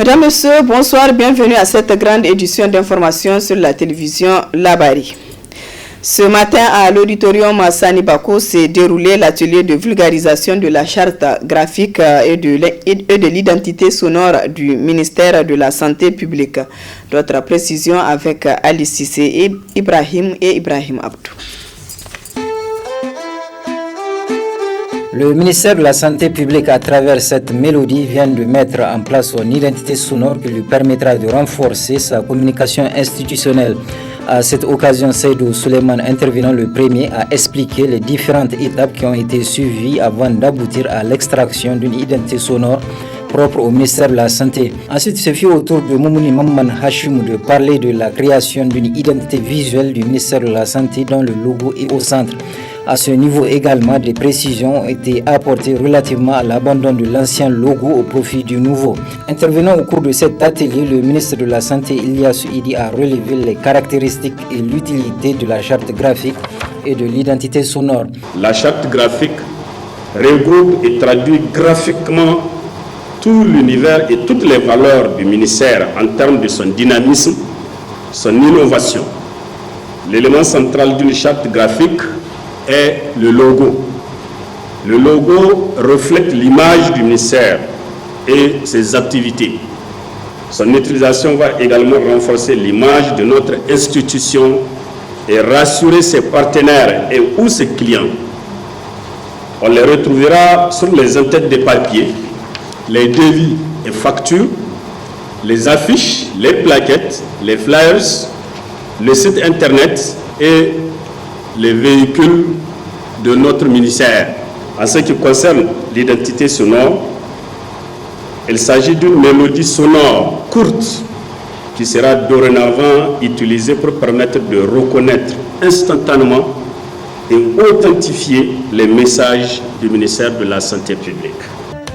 Mesdames, Messieurs, bonsoir, bienvenue à cette grande édition d'information sur la télévision Labari. Ce matin, à l'auditorium Sani Bako s'est déroulé l'atelier de vulgarisation de la charte graphique et de l'identité sonore du ministère de la Santé publique. D'autres précisions avec Ali Sissé, Ibrahim et Ibrahim Abdou. Le ministère de la Santé publique, à travers cette mélodie, vient de mettre en place son identité sonore qui lui permettra de renforcer sa communication institutionnelle. À cette occasion, Seydou Suleiman, intervenant le premier, a expliqué les différentes étapes qui ont été suivies avant d'aboutir à l'extraction d'une identité sonore propre au ministère de la Santé. Ensuite, ce fut au tour de Moumouni Mamman Hachimou de parler de la création d'une identité visuelle du ministère de la Santé dont le logo est au centre. À ce niveau également, des précisions ont été apportées relativement à l'abandon de l'ancien logo au profit du nouveau. Intervenant au cours de cet atelier, le ministre de la Santé, Ilyasu Idi, a relevé les caractéristiques et l'utilité de la charte graphique et de l'identité sonore. La charte graphique regroupe et traduit graphiquement tout l'univers et toutes les valeurs du ministère en termes de son dynamisme, son innovation. L'élément central d'une charte graphique est le logo. Le logo reflète l'image du ministère et ses activités. Son utilisation va également renforcer l'image de notre institution et rassurer ses partenaires et ou ses clients. On les retrouvera sur les entêtes des papiers, les devis et factures, les affiches, les plaquettes, les flyers, le site internet et les véhicules de notre ministère. En ce qui concerne l'identité sonore, il s'agit d'une mélodie sonore courte qui sera dorénavant utilisée pour permettre de reconnaître instantanément et authentifier les messages du ministère de la Santé publique.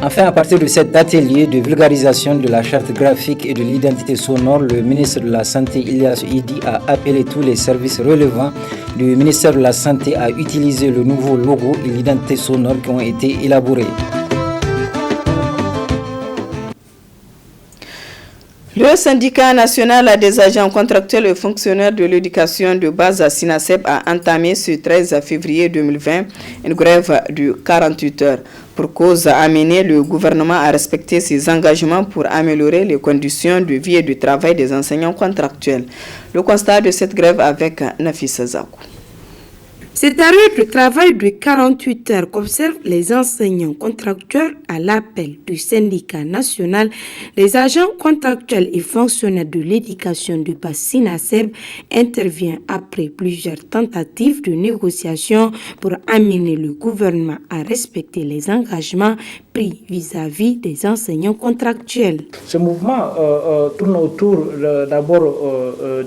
Enfin, à partir de cet atelier de vulgarisation de la charte graphique et de l'identité sonore, le ministre de la Santé, Ilyasu Idi, a appelé tous les services relevant du ministère de la Santé à utiliser le nouveau logo et l'identité sonore qui ont été élaborés. Le syndicat national des agents contractuels et fonctionnaires de l'éducation de base à SINASEB a entamé ce 13 février 2020 une grève de 48 heures. Pour cause, amener le gouvernement à respecter ses engagements pour améliorer les conditions de vie et de travail des enseignants contractuels. Le constat de cette grève avec Nafissa Zakou. Cet arrêt de travail de 48 heures qu'observent les enseignants contractuels à l'appel du syndicat national des agents contractuels et fonctionnaires de l'éducation du bas SINASEB intervient après plusieurs tentatives de négociation pour amener le gouvernement à respecter les engagements pris vis-à-vis des enseignants contractuels. Ce mouvement tourne autour d'abord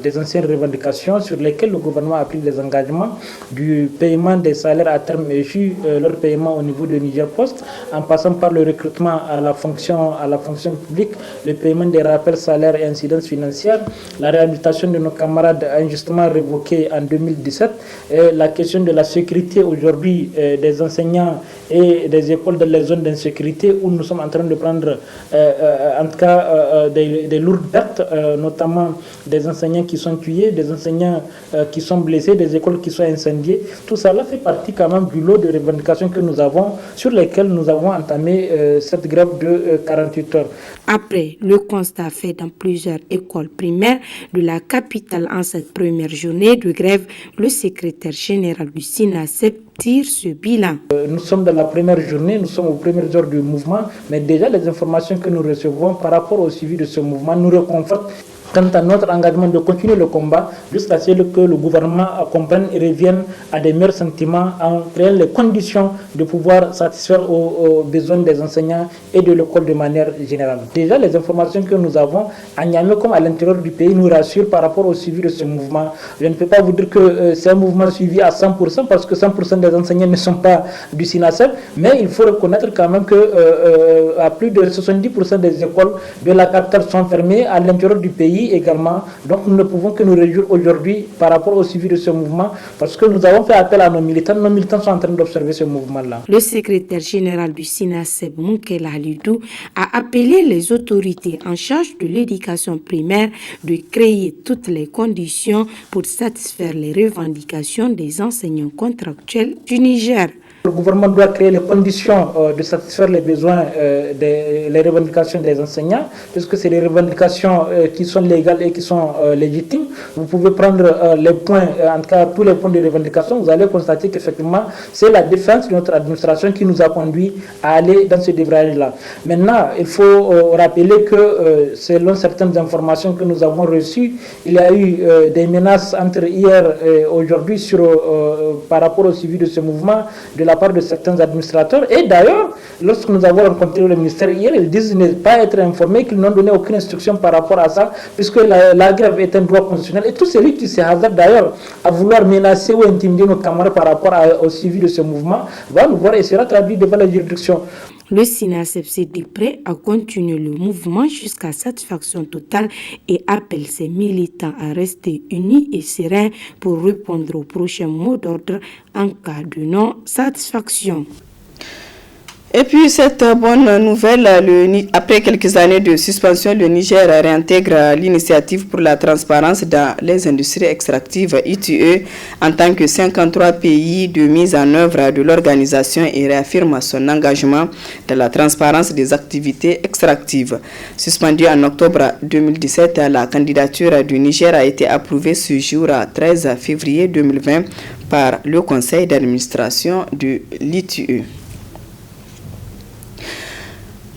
des anciennes revendications sur lesquelles le gouvernement a pris des engagements du paiement des salaires à terme échu, leur paiement au niveau de Niger Post, en passant par le recrutement à la fonction publique, le paiement des rappels salaires et incidences financières, la réhabilitation de nos camarades injustement révoqués en 2017, et la question de la sécurité aujourd'hui des enseignants et des écoles dans les zones d'insécurité où nous sommes en train de prendre en tout cas des lourdes pertes, notamment des enseignants qui sont tués, des enseignants qui sont blessés, des écoles qui sont incendiées. Tout cela fait partie quand même du lot de revendications que nous avons, sur lesquelles nous avons entamé cette grève de 48 heures. Après le constat fait dans plusieurs écoles primaires de la capitale en cette première journée de grève, le secrétaire général du SINASEB tire ce bilan. Nous sommes dans la première journée, nous sommes aux premières heures du mouvement, mais déjà les informations que nous recevons par rapport au suivi de ce mouvement nous reconfortent quant à notre engagement de continuer le combat jusqu'à ce que le gouvernement comprenne et revienne à des meilleurs sentiments en créant les conditions de pouvoir satisfaire aux besoins des enseignants et de l'école de manière générale. Déjà, les informations que nous avons à Niamey comme à l'intérieur du pays nous rassurent par rapport au suivi de ce mouvement. Je ne peux pas vous dire que c'est un mouvement suivi à 100% parce que 100% des enseignants ne sont pas du SINASEB, mais il faut reconnaître quand même que plus de 70% des écoles de la capitale sont fermées, à l'intérieur du pays également. Donc nous ne pouvons que nous réjouir aujourd'hui par rapport au suivi de ce mouvement, parce que nous avons fait appel à nos militants sont en train d'observer ce mouvement-là. Le secrétaire général du SINASEB, Moukela Halidou, a appelé les autorités en charge de l'éducation primaire de créer toutes les conditions pour satisfaire les revendications des enseignants contractuels du Niger. Le gouvernement doit créer les conditions de satisfaire les besoins, les revendications des enseignants, puisque c'est des revendications qui sont légales et qui sont légitimes. Vous pouvez prendre les points, en tout cas tous les points de revendication, vous allez constater qu'effectivement c'est la défense de notre administration qui nous a conduit à aller dans ce débrayage-là. Maintenant, il faut rappeler que selon certaines informations que nous avons reçues, il y a eu des menaces entre hier et aujourd'hui par rapport au suivi de ce mouvement de la part de certains administrateurs. Et d'ailleurs, lorsque nous avons rencontré le ministère hier, ils disent ne pas être informés, qu'ils n'ont donné aucune instruction par rapport à ça, puisque la grève est un droit constitutionnel. Et tout celui qui se hasarde d'ailleurs à vouloir menacer ou intimider nos camarades par rapport au suivi de ce mouvement va nous voir et sera traduit devant la juridiction. Le SINASEB s'est dit prêt à continuer le mouvement jusqu'à satisfaction totale et appelle ses militants à rester unis et sereins pour répondre aux prochains mots d'ordre en cas de non-satisfaction. Et puis cette bonne nouvelle, après quelques années de suspension, le Niger réintègre l'initiative pour la transparence dans les industries extractives ITE en tant que 53 pays de mise en œuvre de l'organisation et réaffirme son engagement dans la transparence des activités extractives. Suspendue en octobre 2017, la candidature du Niger a été approuvée ce jour 13 février 2020 par le conseil d'administration de l'ITE.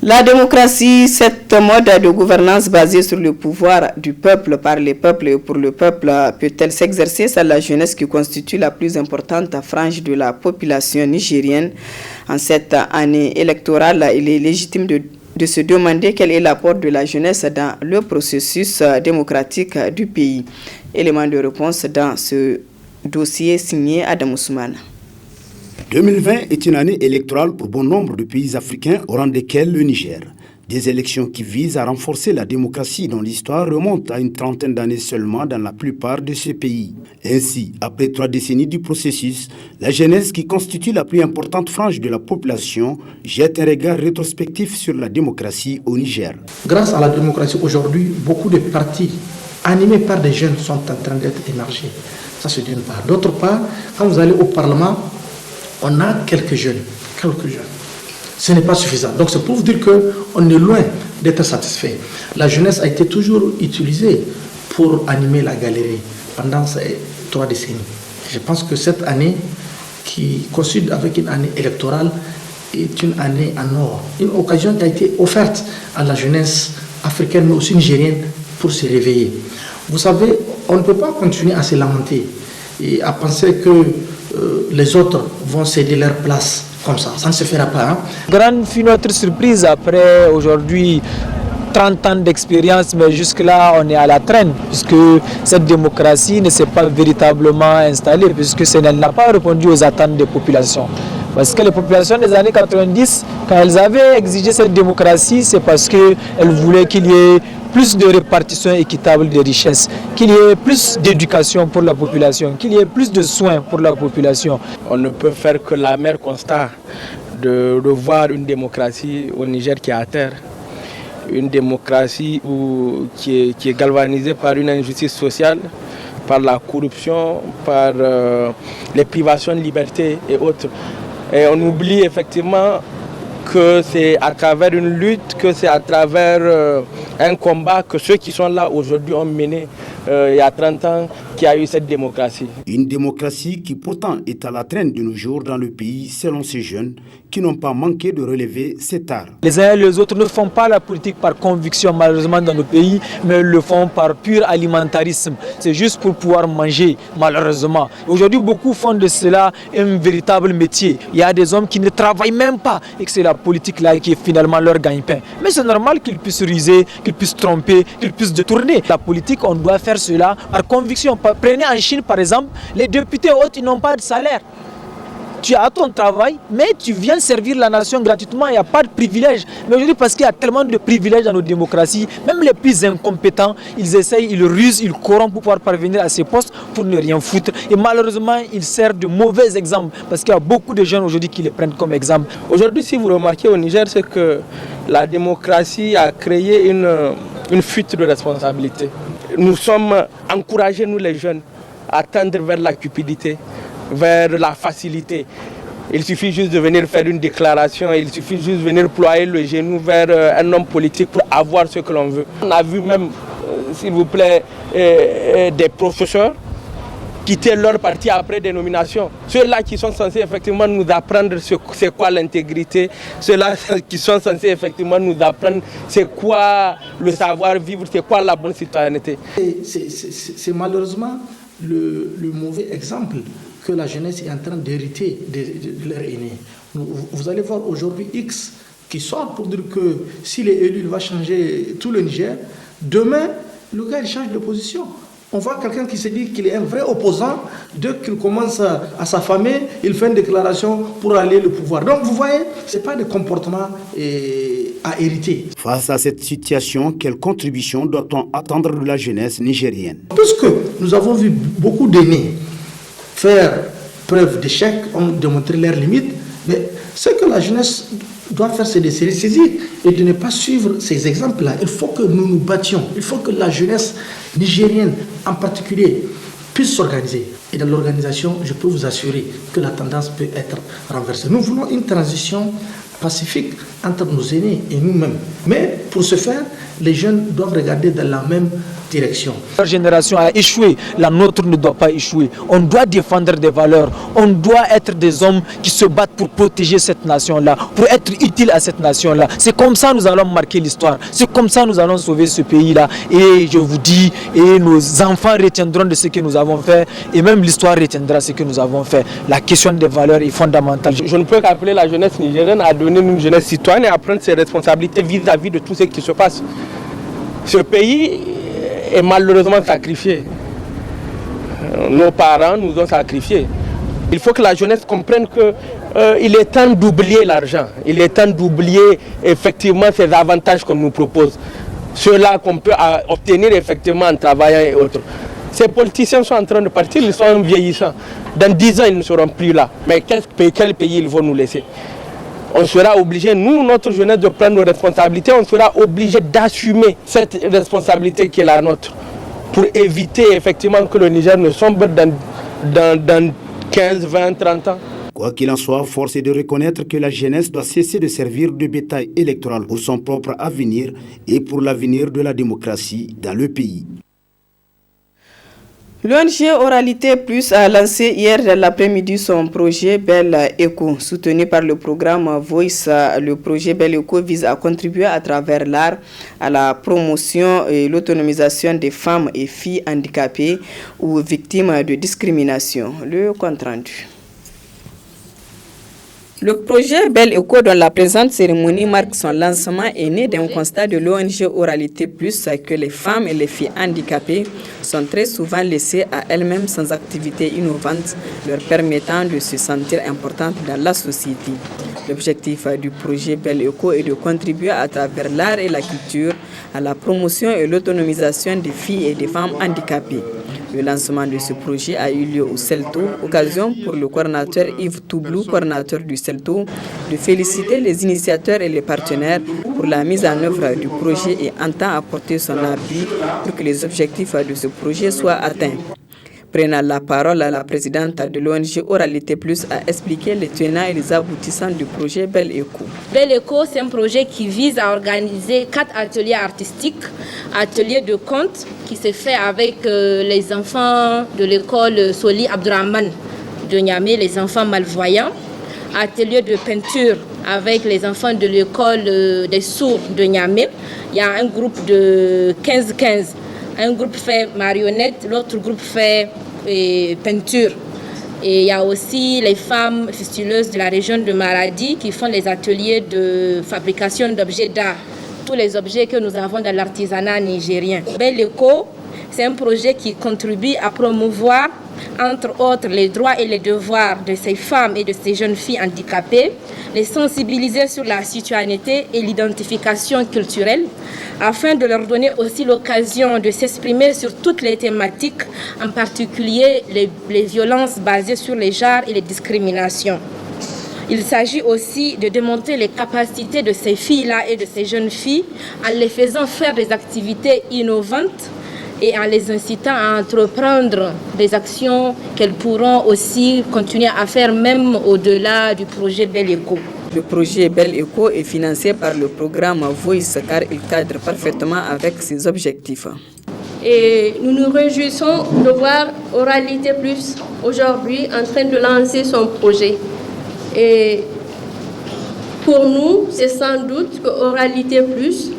La démocratie, cette mode de gouvernance basée sur le pouvoir du peuple, par les peuples et pour le peuple, peut-elle s'exercer sur la jeunesse qui constitue la plus importante frange de la population nigérienne? En cette année électorale, il est légitime de se demander quel est l'apport de la jeunesse dans le processus démocratique du pays. Élément de réponse dans ce dossier signé Adam Ousmane. 2020 est une année électorale pour bon nombre de pays africains, au rang desquels le Niger. Des élections qui visent à renforcer la démocratie dont l'histoire remonte à une trentaine d'années seulement dans la plupart de ces pays. Ainsi, après 3 décennies du processus, la jeunesse qui constitue la plus importante frange de la population jette un regard rétrospectif sur la démocratie au Niger. Grâce à la démocratie aujourd'hui, beaucoup de partis animés par des jeunes sont en train d'être émergés. Ça c'est d'une part. D'autre part, quand vous allez au Parlement, on a quelques jeunes. Ce n'est pas suffisant. Donc c'est pour vous dire qu'on est loin d'être satisfait. La jeunesse a été toujours utilisée pour animer la galerie pendant ces 3 décennies. Je pense que cette année, qui coïncide avec une année électorale, est une année en or. Une occasion qui a été offerte à la jeunesse africaine, mais aussi nigérienne, pour se réveiller. Vous savez, on ne peut pas continuer à se lamenter et à penser que les autres vont céder leur place comme ça. Ça ne se fera pas. Hein? Grande fut notre surprise après aujourd'hui 30 ans d'expérience, mais jusque-là on est à la traîne, puisque cette démocratie ne s'est pas véritablement installée, puisque ça n'a pas répondu aux attentes des populations. Parce que les populations des années 90, quand elles avaient exigé cette démocratie, c'est parce qu'elles voulaient qu'il y ait plus de répartition équitable des richesses, qu'il y ait plus d'éducation pour la population, qu'il y ait plus de soins pour la population. On ne peut faire que l'amer constat de voir une démocratie au Niger qui est à terre. Une démocratie qui est galvanisée par une injustice sociale, par la corruption, par les privations de liberté et autres. Et on oublie effectivement que c'est à travers une lutte, que c'est à travers un combat que ceux qui sont là aujourd'hui ont mené il y a 30 ans qu'il y a eu cette démocratie. Une démocratie qui pourtant est à la traîne de nos jours dans le pays selon ces jeunes qui n'ont pas manqué de relever cet art. Les uns et les autres ne font pas la politique par conviction malheureusement dans nos pays, mais le font par pur alimentarisme. C'est juste pour pouvoir manger malheureusement. Aujourd'hui beaucoup font de cela un véritable métier. Il y a des hommes qui ne travaillent même pas et que c'est la politique là qui est finalement leur gagne-pain. Mais c'est normal qu'ils puissent ruser, qu'ils puissent tromper, qu'ils puissent détourner. La politique, on doit faire cela par conviction. Prenez en Chine par exemple, les députés hautes, ils n'ont pas de salaire. tu as ton travail, mais tu viens servir la nation gratuitement, il n'y a pas de privilège. Mais aujourd'hui, parce qu'il y a tellement de privilèges dans nos démocraties, même les plus incompétents, ils essayent, ils rusent, ils corrompent pour pouvoir parvenir à ces postes pour ne rien foutre. Et malheureusement, ils servent de mauvais exemples, parce qu'il y a beaucoup de jeunes aujourd'hui qui les prennent comme exemple. Aujourd'hui, si vous remarquez au Niger, c'est que la démocratie a créé une fuite de responsabilité. Nous sommes encouragés, nous les jeunes, à tendre vers la cupidité, vers la facilité. Il suffit juste de venir faire une déclaration, il suffit juste de venir ployer le genou vers un homme politique pour avoir ce que l'on veut. On a vu même, s'il vous plaît, des professeurs quitter leur parti après des nominations. Ceux-là qui sont censés effectivement nous apprendre c'est quoi l'intégrité, ceux-là qui sont censés effectivement nous apprendre c'est quoi le savoir-vivre, c'est quoi la bonne citoyenneté. C'est malheureusement le mauvais exemple que la jeunesse est en train d'hériter de leurs aînés. Vous allez voir aujourd'hui X qui sort pour dire que s'il est élu, il va changer tout le Niger. Demain, le gars il change de position. On voit quelqu'un qui se dit qu'il est un vrai opposant. Dès qu'il commence à s'affamer, il fait une déclaration pour aller au pouvoir. Donc vous voyez, ce n'est pas des comportements à hériter. Face à cette situation, quelle contribution doit-on attendre de la jeunesse nigérienne? Puisque nous avons vu beaucoup d'aînés faire preuve d'échec, ont démontré leurs limites, mais ce que la jeunesse doit faire, c'est de se ressaisir et de ne pas suivre ces exemples-là. Il faut que nous nous battions. Il faut que la jeunesse nigérienne, en particulier, puisse s'organiser. Et dans l'organisation, je peux vous assurer que la tendance peut être renversée. Nous voulons une transition pacifique entre nos aînés et nous-mêmes. Mais pour ce faire, les jeunes doivent regarder dans la même direction. Leur génération a échoué, la nôtre ne doit pas échouer. On doit défendre des valeurs, on doit être des hommes qui se battent pour protéger cette nation-là, pour être utile à cette nation-là. C'est comme ça que nous allons marquer l'histoire, c'est comme ça que nous allons sauver ce pays-là. Et je vous dis, et nos enfants retiendront de ce que nous avons fait, et même l'histoire retiendra ce que nous avons fait. La question des valeurs est fondamentale. Je ne peux qu'appeler la jeunesse nigérienne à donner une jeunesse citoyenne et à prendre ses responsabilités vis-à-vis de tout ce qui se passe. Ce pays est malheureusement sacrifié. Nos parents nous ont sacrifiés. Il faut que la jeunesse comprenne qu'il est temps d'oublier l'argent. Il est temps d'oublier effectivement ces avantages qu'on nous propose. Ceux-là qu'on peut obtenir effectivement en travaillant et autres. Ces politiciens sont en train de partir, ils sont vieillissants. Dans 10 ans, ils ne seront plus là. Mais quel pays ils vont nous laisser? On sera obligé, nous, notre jeunesse, de prendre nos responsabilités. On sera obligé d'assumer cette responsabilité qui est la nôtre pour éviter effectivement que le Niger ne sombre dans 15, 20, 30 ans. Quoi qu'il en soit, force est de reconnaître que la jeunesse doit cesser de servir de bétail électoral pour son propre avenir et pour l'avenir de la démocratie dans le pays. L'ONG Oralité Plus a lancé hier l'après-midi son projet Belle Éco. Soutenu par le programme Voice, le projet Belle Éco vise à contribuer à travers l'art à la promotion et l'autonomisation des femmes et filles handicapées ou victimes de discrimination. Le compte rendu. Le projet Belle Éco, dont la présente cérémonie marque son lancement, est né d'un constat de l'ONG Oralité Plus que les femmes et les filles handicapées sont très souvent laissées à elles-mêmes sans activité innovante leur permettant de se sentir importantes dans la société. L'objectif du projet Belle Éco est de contribuer à travers l'art et la culture à la promotion et l'autonomisation des filles et des femmes handicapées. Le lancement de ce projet a eu lieu au CELTO, occasion pour le coordinateur Yves Toublou, coordinateur du CELTO, de féliciter les initiateurs et les partenaires pour la mise en œuvre du projet et entend apporter son appui pour que les objectifs de ce projet soient atteints. Prenant la parole, la présidente de l'ONG Oralité Plus a expliqué les tenants et les aboutissants du projet Belle Éco. Belle Éco, c'est un projet qui vise à organiser 4 ateliers artistiques, ateliers de conte qui se fait avec les enfants de l'école Soli Abdourahmane de Niamey, les enfants malvoyants, atelier de peinture avec les enfants de l'école des sourds de Niamey. Il y a un groupe de 15-15. Un groupe fait marionnette, l'autre groupe fait peinture. Et il y a aussi les femmes fistuleuses de la région de Maradi qui font les ateliers de fabrication d'objets d'art. Tous les objets que nous avons dans l'artisanat nigérien. Belle Éco, c'est un projet qui contribue à promouvoir entre autres les droits et les devoirs de ces femmes et de ces jeunes filles handicapées, les sensibiliser sur la citoyenneté et l'identification culturelle, afin de leur donner aussi l'occasion de s'exprimer sur toutes les thématiques, en particulier les violences basées sur les genres et les discriminations. Il s'agit aussi de démontrer les capacités de ces filles-là et de ces jeunes filles en les faisant faire des activités innovantes et en les incitant à entreprendre des actions qu'elles pourront aussi continuer à faire même au-delà du projet Belle Éco. Le projet Belle Éco est financé par le programme Voice car il cadre parfaitement avec ses objectifs. Et nous nous réjouissons de voir Oralité Plus aujourd'hui en train de lancer son projet. Et pour nous, c'est sans doute que Oralité Plus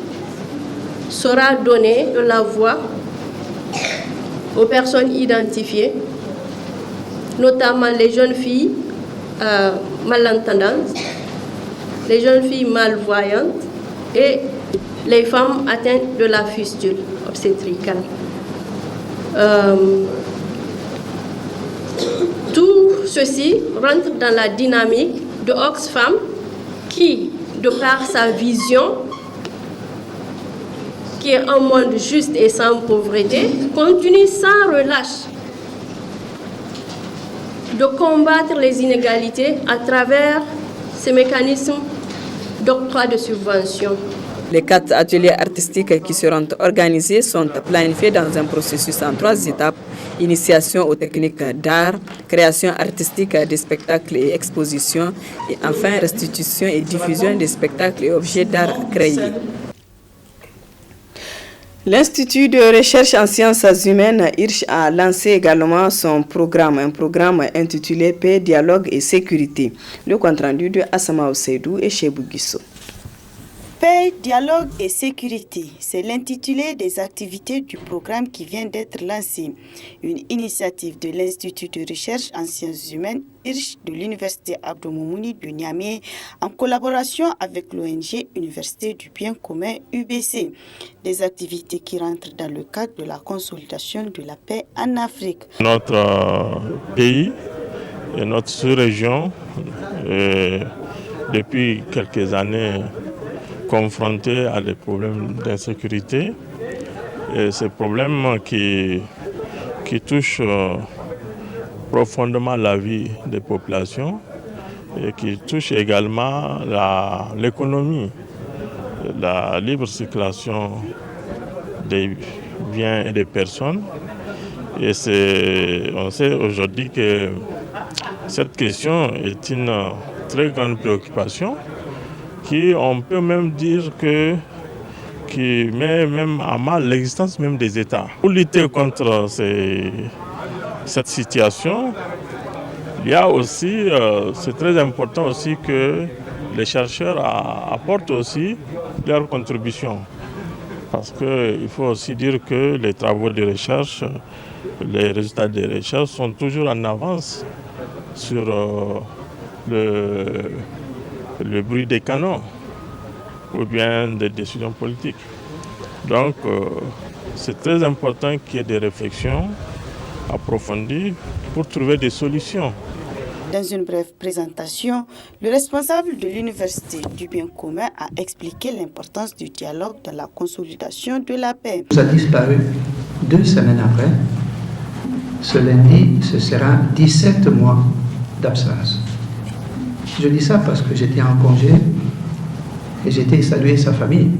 saura donner de la voix aux personnes identifiées, notamment les jeunes filles malentendantes, les jeunes filles malvoyantes et les femmes atteintes de la fistule obstétricale. Tout ceci rentre dans la dynamique de Oxfam qui, de par sa vision, qui est un monde juste et sans pauvreté, continue sans relâche de combattre les inégalités à travers ces mécanismes d'octroi de subventions. Les 4 ateliers artistiques qui seront organisés sont planifiés dans un processus en 3 étapes: initiation aux techniques d'art, création artistique des spectacles et expositions, et enfin restitution et diffusion des spectacles et objets d'art créés. L'Institut de recherche en sciences humaines, IRCH, a lancé également son programme, un programme intitulé Paix, dialogue et sécurité. Le compte-rendu de Assama Seydou et Chebou Guisso. Paix, dialogue et sécurité, c'est l'intitulé des activités du programme qui vient d'être lancé. Une initiative de l'Institut de recherche en sciences humaines, IRCH, de l'Université Abdou Moumouni de Niamey, en collaboration avec l'ONG Université du Bien commun UBC. Des activités qui rentrent dans le cadre de la consolidation de la paix en Afrique. Notre pays et notre sous-région, depuis quelques années, confrontés à des problèmes d'insécurité. Et ces problèmes qui touchent profondément la vie des populations et qui touchent également l'économie, la libre circulation des biens et des personnes. Et on sait aujourd'hui que cette question est une très grande préoccupation, qui, on peut même dire qui met même à mal l'existence même des États. Pour lutter contre cette situation, il y a aussi, c'est très important aussi que les chercheurs apportent aussi leur contribution. Parce qu'il faut aussi dire que les travaux de recherche, les résultats des recherches sont toujours en avance sur le bruit des canons ou bien des décisions politiques. Donc, c'est très important qu'il y ait des réflexions approfondies pour trouver des solutions. Dans une brève présentation, le responsable de l'Université du Bien commun a expliqué l'importance du dialogue dans la consolidation de la paix. Ça a disparu 2 semaines après. Ce lundi, ce sera 17 mois d'absence. Je dis ça parce que j'étais en congé et j'étais saluer sa famille.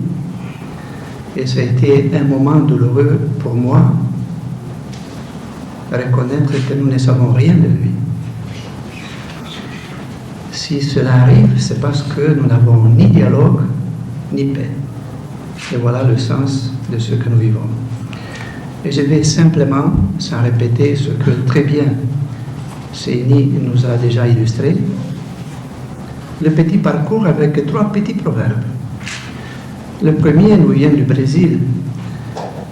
Et ça a été un moment douloureux pour moi, reconnaître que nous ne savons rien de lui. Si cela arrive, c'est parce que nous n'avons ni dialogue, ni paix. Et voilà le sens de ce que nous vivons. Et je vais simplement, sans répéter ce que très bien Seini nous a déjà illustré, le petit parcours avec 3 petits proverbes. Le premier nous vient du Brésil.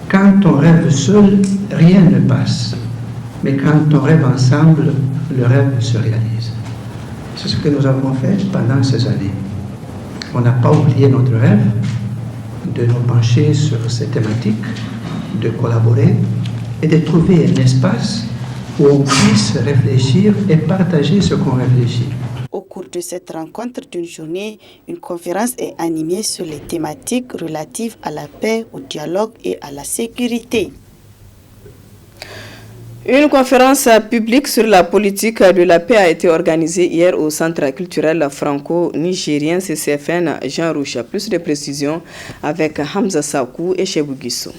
Quand on rêve seul, rien ne passe. Mais quand on rêve ensemble, le rêve se réalise. C'est ce que nous avons fait pendant ces années. On n'a pas oublié notre rêve de nous pencher sur ces thématiques, de collaborer et de trouver un espace où on puisse réfléchir et partager ce qu'on réfléchit. Au cours de cette rencontre d'une journée, une conférence est animée sur les thématiques relatives à la paix, au dialogue et à la sécurité. Une conférence publique sur la politique de la paix a été organisée hier au Centre culturel franco-nigérien CCFN Jean Roucha. Plus de précisions avec Hamza Sakou et Chebou Guissou.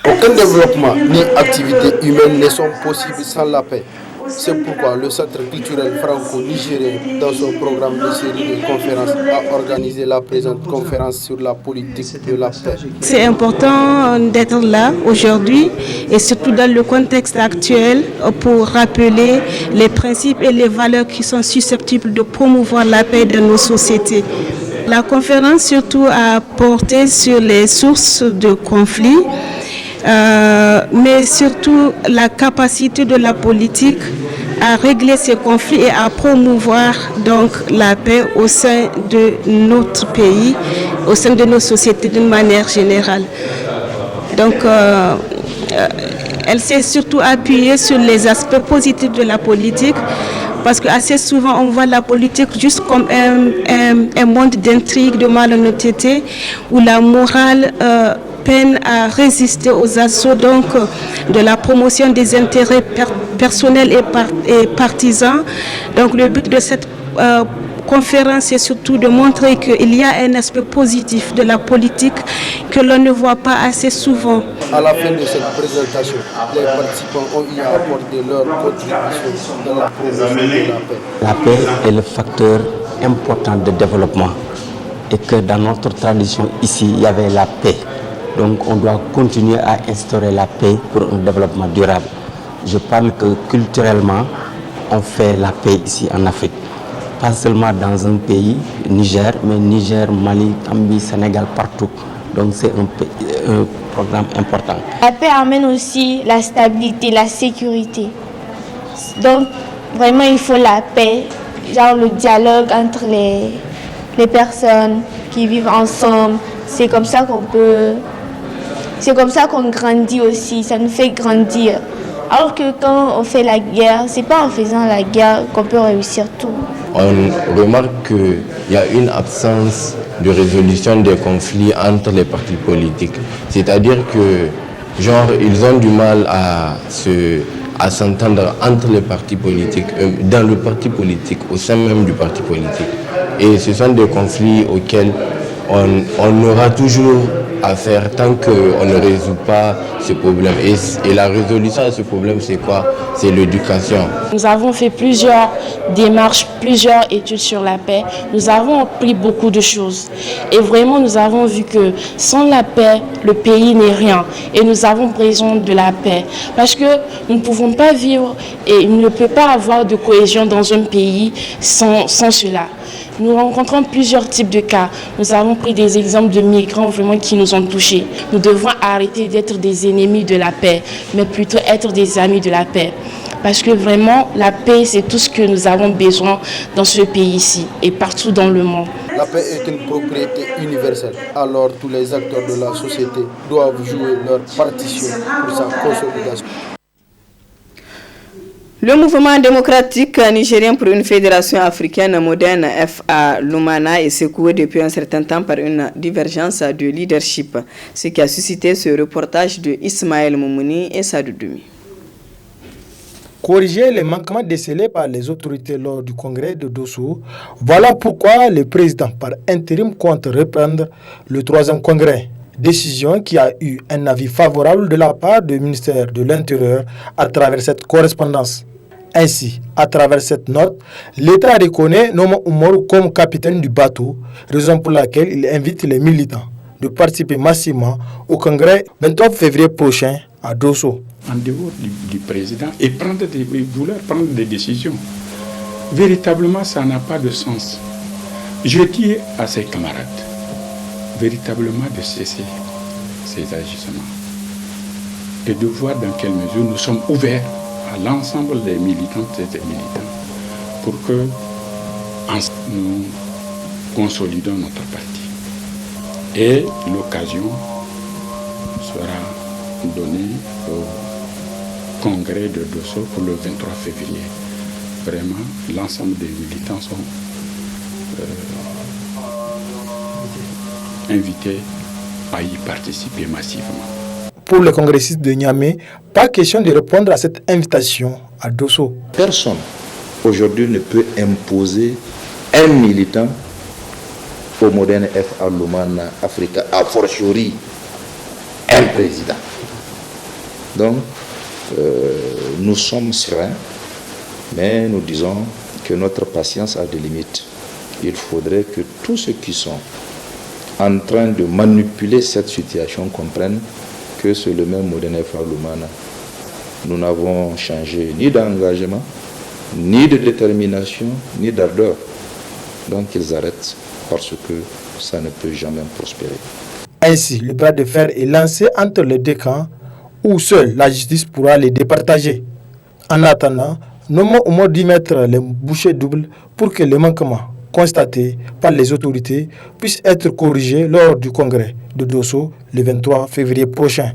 Aucun développement ni activité humaine ne sont possibles sans la paix. C'est pourquoi le Centre culturel franco-nigérien, dans son programme de série de conférences, a organisé la présente conférence sur la politique de la paix. C'est important d'être là aujourd'hui et surtout dans le contexte actuel pour rappeler les principes et les valeurs qui sont susceptibles de promouvoir la paix dans nos sociétés. La conférence surtout a porté sur les sources de conflits, mais surtout la capacité de la politique à régler ces conflits et à promouvoir donc la paix au sein de notre pays, au sein de nos sociétés d'une manière générale. Donc elle s'est surtout appuyée sur les aspects positifs de la politique, parce qu'assez souvent on voit la politique juste comme un monde d'intrigue, de malhonnêteté, où la morale peine à résister aux assauts donc de la promotion des intérêts personnels et partisans. Donc le but de cette conférence est surtout de montrer qu'il y a un aspect positif de la politique que l'on ne voit pas assez souvent. À la fin de cette présentation, les participants ont eu à apporter leur contribution dans la promotion de la paix. La paix est le facteur important de développement et que dans notre tradition ici, il y avait la paix. Donc on doit continuer à instaurer la paix pour un développement durable. Je parle que culturellement, on fait la paix ici en Afrique. Pas seulement dans un pays, Niger, mais Niger, Mali, Gambie, Sénégal, partout. Donc c'est un programme important. La paix amène aussi la stabilité, la sécurité. Donc vraiment il faut la paix, genre le dialogue entre les personnes qui vivent ensemble. C'est comme ça qu'on grandit aussi, ça nous fait grandir. Alors que quand on fait la guerre, c'est pas en faisant la guerre qu'on peut réussir tout. On remarque qu'il y a une absence de résolution des conflits entre les partis politiques. C'est-à-dire que, ils ont du mal à s'entendre entre les partis politiques, dans le parti politique, au sein même du parti politique. Et ce sont des conflits auxquels on aura toujours à faire tant qu'on ne résout pas ce problème. Et la résolution de ce problème, c'est quoi? C'est l'éducation. Nous avons fait plusieurs démarches, plusieurs études sur la paix. Nous avons appris beaucoup de choses. Et vraiment, nous avons vu que sans la paix, le pays n'est rien. Et nous avons besoin de la paix. Parce que nous ne pouvons pas vivre et il ne peut pas avoir de cohésion dans un pays sans cela. Nous rencontrons plusieurs types de cas. Nous avons pris des exemples de migrants vraiment qui nous ont touchés. Nous devons arrêter d'être des ennemis de la paix, mais plutôt être des amis de la paix. Parce que vraiment, la paix, c'est tout ce que nous avons besoin dans ce pays-ci et partout dans le monde. La paix est une propriété universelle. Alors tous les acteurs de la société doivent jouer leur partition pour sa consolidation. Le mouvement démocratique nigérien pour une fédération africaine moderne, FA Lumana, est secoué depuis un certain temps par une divergence de leadership, ce qui a suscité ce reportage de Ismaël Moumouni et Sadou Doumi. Corriger les manquements décelés par les autorités lors du congrès de Dosso, voilà pourquoi le président par intérim compte reprendre le 3e congrès. Décision qui a eu un avis favorable de la part du ministère de l'Intérieur à travers cette correspondance. Ainsi, à travers cette note, l'État reconnaît Noma Umaru comme capitaine du bateau, raison pour laquelle il invite les militants de participer massivement au congrès 29 février prochain à Dosso. En dehors du président et vouloir prendre des décisions, véritablement ça n'a pas de sens. Je dis à ses camarades, véritablement de cesser ces agissements et de voir dans quelle mesure nous sommes ouverts à l'ensemble des militantes et des militants pour que nous consolidons notre parti. Et l'occasion sera donnée congrès de Dosso pour le 23 février. Vraiment, l'ensemble des militants sont invités à y participer massivement. Pour les congressistes de Niamey, pas question de répondre à cette invitation à Dosso. Personne aujourd'hui ne peut imposer un militant au moderne F. Lumana Africa, a fortiori un président. Donc, nous sommes sereins, mais nous disons que notre patience a des limites. Il faudrait que tous ceux qui sont en train de manipuler cette situation comprennent que c'est le même moderne F. Lumana. Nous n'avons changé ni d'engagement, ni de détermination, ni d'ardeur. Donc ils arrêtent parce que ça ne peut jamais prospérer. Ainsi, le bras de fer est lancé entre les deux camps où seule la justice pourra les départager. En attendant, nommons au moins d'y mettre les bouchées doubles pour que les manquements constatés par les autorités puissent être corrigés lors du congrès de Dosso le 23 février prochain.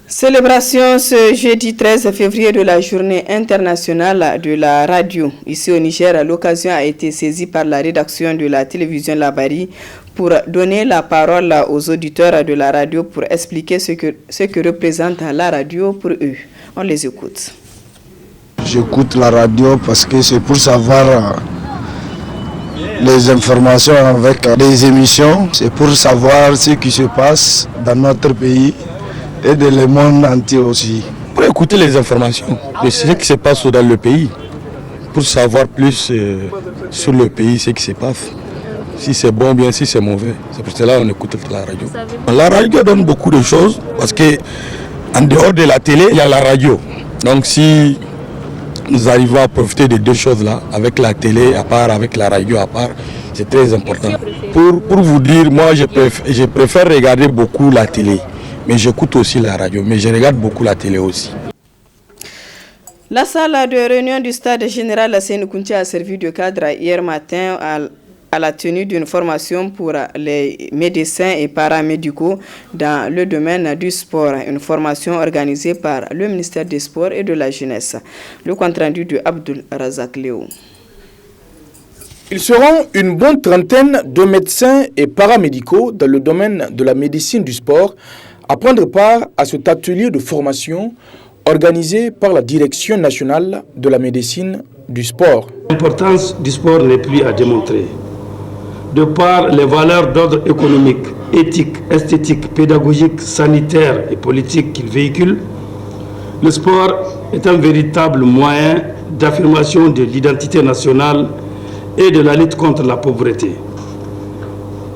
Célébration ce jeudi 13 février de la journée internationale de la radio. Ici au Niger, l'occasion a été saisie par la rédaction de la télévision Labari pour donner la parole aux auditeurs de la radio pour expliquer ce que représente la radio pour eux. On les écoute. J'écoute la radio parce que c'est pour savoir les informations avec des émissions. C'est pour savoir ce qui se passe dans notre pays et dans le monde entier aussi. Pour écouter les informations de ce qui se passe dans le pays, pour savoir plus sur le pays, ce qui se passe, si c'est bon ou bien si c'est mauvais. C'est pour cela qu'on écoute la radio. La radio donne beaucoup de choses parce que en dehors de la télé, il y a la radio. Donc si nous arrivons à profiter de deux choses-là, avec la télé à part, avec la radio à part, c'est très important. Pour vous dire, moi je préfère regarder beaucoup la télé. Mais j'écoute aussi la radio, mais je regarde beaucoup la télé aussi. La salle de réunion du stade général Sénoukounti a servi de cadre hier matin à la tenue d'une formation pour les médecins et paramédicaux dans le domaine du sport. Une formation organisée par le ministère des Sports et de la Jeunesse. Le compte-rendu de Abdul Razak Léo. Ils seront une bonne trentaine de médecins et paramédicaux dans le domaine de la médecine du sport à prendre part à cet atelier de formation organisé par la Direction nationale de la médecine du sport. L'importance du sport n'est plus à démontrer. De par les valeurs d'ordre économique, éthique, esthétique, pédagogique, sanitaire et politique qu'il véhicule, le sport est un véritable moyen d'affirmation de l'identité nationale et de la lutte contre la pauvreté.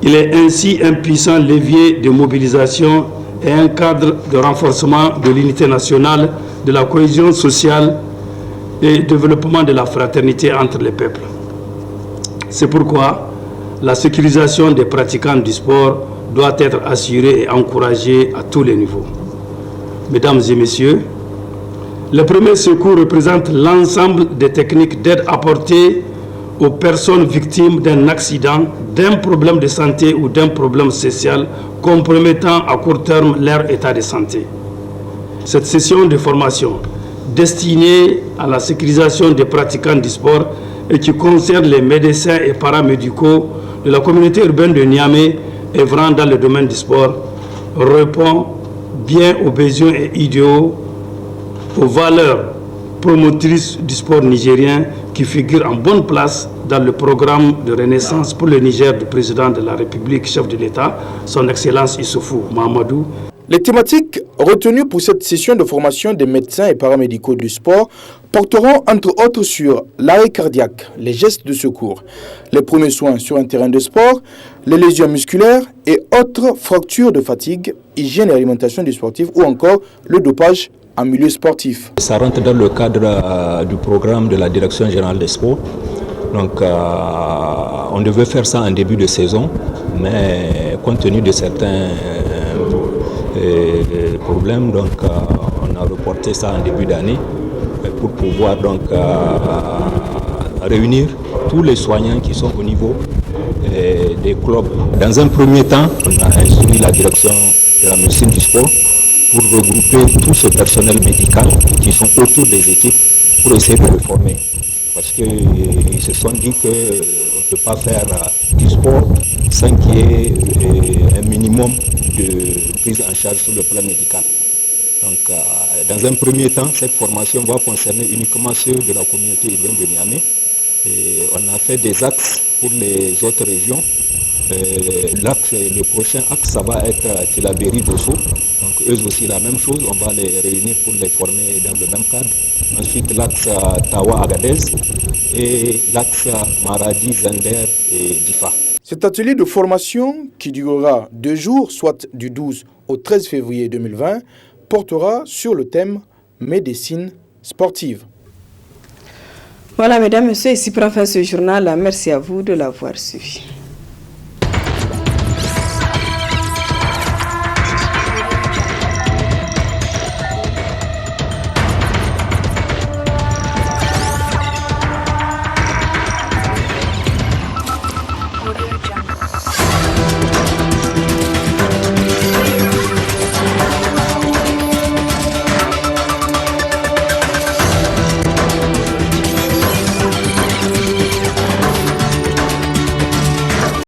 Il est ainsi un puissant levier de mobilisation et un cadre de renforcement de l'unité nationale, de la cohésion sociale et du développement de la fraternité entre les peuples. C'est pourquoi la sécurisation des pratiquants du sport doit être assurée et encouragée à tous les niveaux. Mesdames et messieurs, le premier secours représente l'ensemble des techniques d'aide apportées aux personnes victimes d'un accident, d'un problème de santé ou d'un problème social compromettant à court terme leur état de santé. Cette session de formation destinée à la sécurisation des pratiquants du sport et qui concerne les médecins et paramédicaux de la communauté urbaine de Niamey œuvrant dans le domaine du sport répond bien aux besoins et idéaux, aux valeurs promotrices du sport nigérien qui figure en bonne place dans le programme de renaissance pour le Niger du président de la République, chef de l'État, son Excellence Issoufou Mahamadou. Les thématiques retenues pour cette session de formation des médecins et paramédicaux du sport porteront entre autres sur l'arrêt cardiaque, les gestes de secours, les premiers soins sur un terrain de sport, les lésions musculaires et autres fractures de fatigue, hygiène et alimentation des sportifs ou encore le dopage en milieu sportif. Ça rentre dans le cadre du programme de la Direction générale des sports. Donc on devait faire ça en début de saison, mais compte tenu de certains problèmes, donc on a reporté ça en début d'année pour pouvoir donc réunir tous les soignants qui sont au niveau des clubs. Dans un premier temps, on a instruit la direction de la médecine du sport pour regrouper tout ce personnel médical qui sont autour des équipes pour essayer de le former. Parce qu'ils se sont dit qu'on ne peut pas faire du sport sans qu'il y ait un minimum de prise en charge sur le plan médical. Donc, dans un premier temps, cette formation va concerner uniquement ceux de la communauté urbaine de Niamey. Et on a fait des axes pour les autres régions. Le prochain axe, ça va être Tilaberi-Dosso. Donc eux aussi la même chose, on va les réunir pour les former dans le même cadre. Ensuite l'axe Tawa-Agadez et l'axe Maradi-Zender et Difa. Cet atelier de formation qui durera 2 jours, soit du 12 au 13 février 2020, portera sur le thème médecine sportive. Voilà, mesdames, messieurs, ici prend fin ce journal. Merci à vous de l'avoir suivi.